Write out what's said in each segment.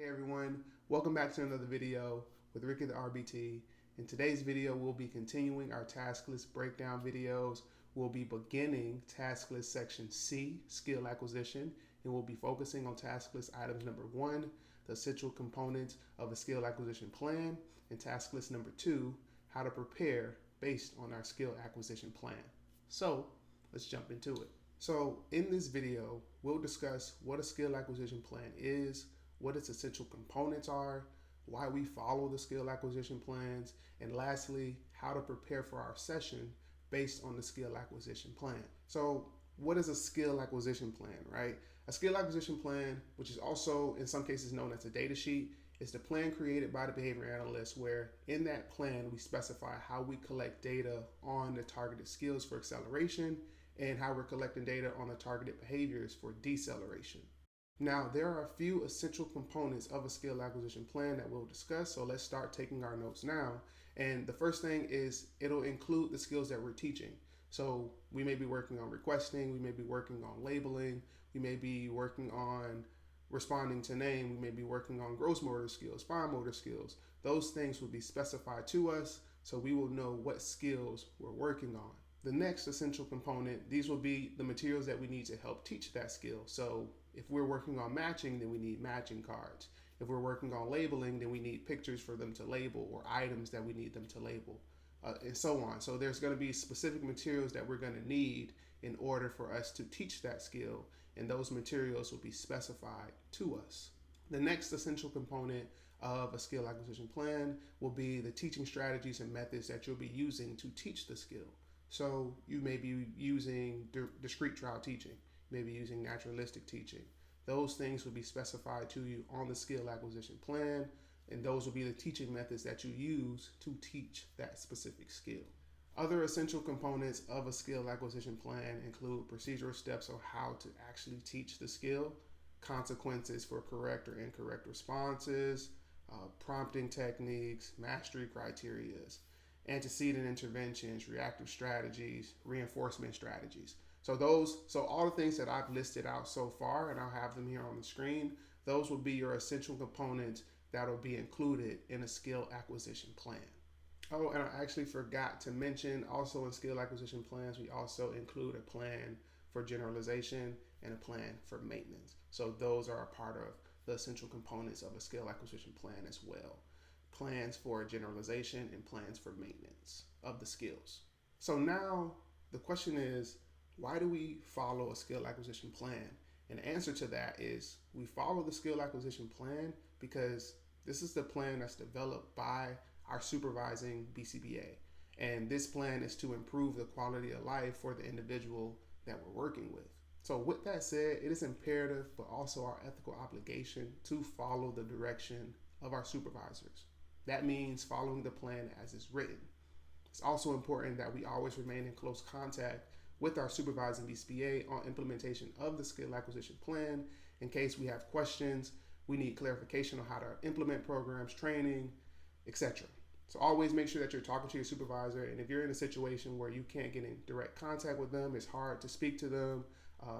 Hey everyone, welcome back to another video with Ricky the RBT. In today's video, we'll be continuing our task list breakdown videos. We'll be beginning task list section C, skill acquisition, and we'll be focusing on task list items number 1, the essential components of a skill acquisition plan, and task list number 2, how to prepare based on our skill acquisition plan. So let's jump into it. So in this video, we'll discuss what a skill acquisition plan is, what its essential components are, why we follow the skill acquisition plans, and lastly, how to prepare for our session based on the skill acquisition plan. So what is a skill acquisition plan, right? A skill acquisition plan, which is also in some cases known as a data sheet, is the plan created by the behavior analyst where in that plan we specify how we collect data on the targeted skills for acceleration and how we're collecting data on the targeted behaviors for deceleration. Now, there are a few essential components of a skill acquisition plan that we'll discuss, so let's start taking our notes now. And the first thing is it'll include the skills that we're teaching. So we may be working on requesting, we may be working on labeling, we may be working on responding to name, we may be working on gross motor skills, fine motor skills. Those things will be specified to us so we will know what skills we're working on. The next essential component, these will be the materials that we need to help teach that skill. So if we're working on matching, then we need matching cards. If we're working on labeling, then we need pictures for them to label or items that we need them to label, and so on. So there's going to be specific materials that we're going to need in order for us to teach that skill, and those materials will be specified to us. The next essential component of a skill acquisition plan will be the teaching strategies and methods that you'll be using to teach the skill. So you may be using discrete trial teaching, maybe using naturalistic teaching. Those things will be specified to you on the skill acquisition plan, and those will be the teaching methods that you use to teach that specific skill. Other essential components of a skill acquisition plan include procedural steps on how to actually teach the skill, consequences for correct or incorrect responses, prompting techniques, mastery criteria, antecedent interventions, reactive strategies, reinforcement strategies. So all the things that I've listed out so far, and I'll have them here on the screen, those will be your essential components that will be included in a skill acquisition plan. Oh, and I actually forgot to mention also in skill acquisition plans, we also include a plan for generalization and a plan for maintenance. So those are a part of the essential components of a skill acquisition plan as well. Plans for generalization and plans for maintenance of the skills. So now the question is, why do we follow a skill acquisition plan? And the answer to that is we follow the skill acquisition plan because this is the plan that's developed by our supervising BCBA. And this plan is to improve the quality of life for the individual that we're working with. So with that said, it is imperative, but also our ethical obligation to follow the direction of our supervisors. That means following the plan as it's written. It's also important that we always remain in close contact with our supervising BCBA on implementation of the skill acquisition plan in case we have questions, we need clarification on how to implement programs, training, etc. So always make sure that you're talking to your supervisor, and if you're in a situation where you can't get in direct contact with them, it's hard to speak to them,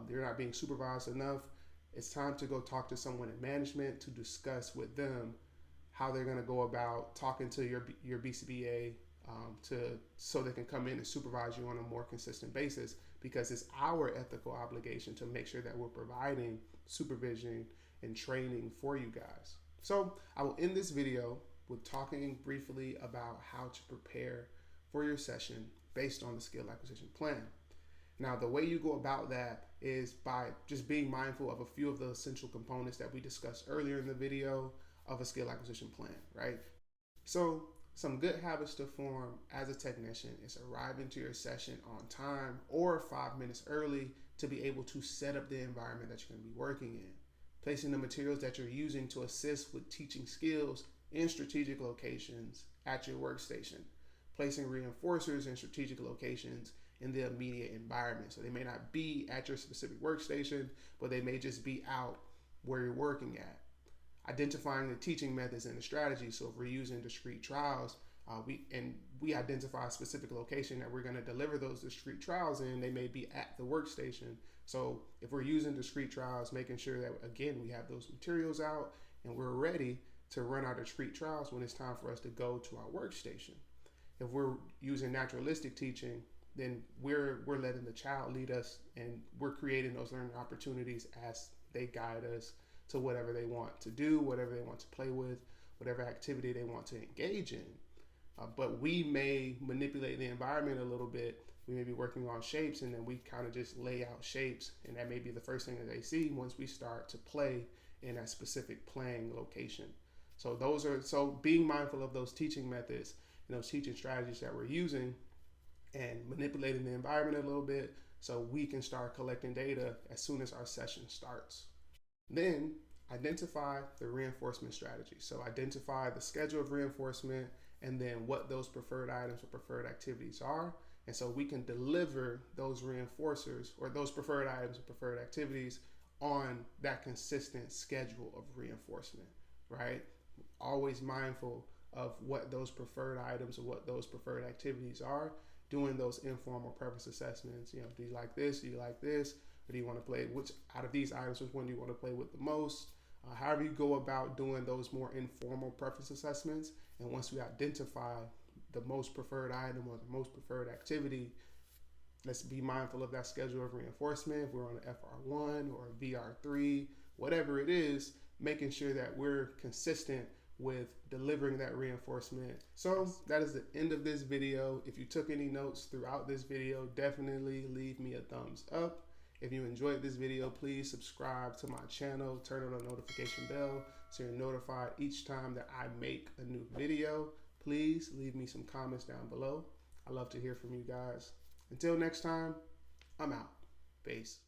they're not being supervised enough, it's time to go talk to someone in management to discuss with them how they're going to go about talking to your BCBA so they can come in and supervise you on a more consistent basis, because it's our ethical obligation to make sure that we're providing supervision and training for you guys. So I will end this video with talking briefly about how to prepare for your session based on the skill acquisition plan. Now, the way you go about that is by just being mindful of a few of the essential components that we discussed earlier in the video of a skill acquisition plan, right? So some good habits to form as a technician is arriving to your session on time or 5 minutes early to be able to set up the environment that you're going to be working in. Placing the materials that you're using to assist with teaching skills in strategic locations at your workstation. Placing reinforcers in strategic locations in the immediate environment. So they may not be at your specific workstation, but they may just be out where you're working at. Identifying the teaching methods and the strategies. So if we're using discrete trials, we identify a specific location that we're going to deliver those discrete trials in, they may be at the workstation. So if we're using discrete trials, making sure that, again, we have those materials out and we're ready to run our discrete trials when it's time for us to go to our workstation. If we're using naturalistic teaching, then we're letting the child lead us, and we're creating those learning opportunities as they guide us to whatever they want to do, whatever they want to play with, whatever activity they want to engage in. But we may manipulate the environment a little bit. We may be working on shapes, and then we kind of just lay out shapes, and that may be the first thing that they see once we start to play in that specific playing location. So being mindful of those teaching methods and those teaching strategies that we're using, and manipulating the environment a little bit so we can start collecting data as soon as our session starts. Then identify the reinforcement strategy. So identify the schedule of reinforcement, and then what those preferred items or preferred activities are. And so we can deliver those reinforcers or those preferred items or preferred activities on that consistent schedule of reinforcement, right? Always mindful of what those preferred items or what those preferred activities are, doing those informal preference assessments. You know, do you like this? Do you like this? Or do you want to play, which out of these items, which one do you want to play with the most? However you go about doing those more informal preference assessments, and once we identify the most preferred item or the most preferred activity, let's be mindful of that schedule of reinforcement. If we're on an FR1 or a VR3, whatever it is, making sure that we're consistent with delivering that reinforcement. So that is the end of this video. If you took any notes throughout this video, definitely leave me a thumbs up. If you enjoyed this video, please subscribe to my channel, turn on the notification bell so you're notified each time that I make a new video. Please leave me some comments down below. I love to hear from you guys. Until next time, I'm out. Peace.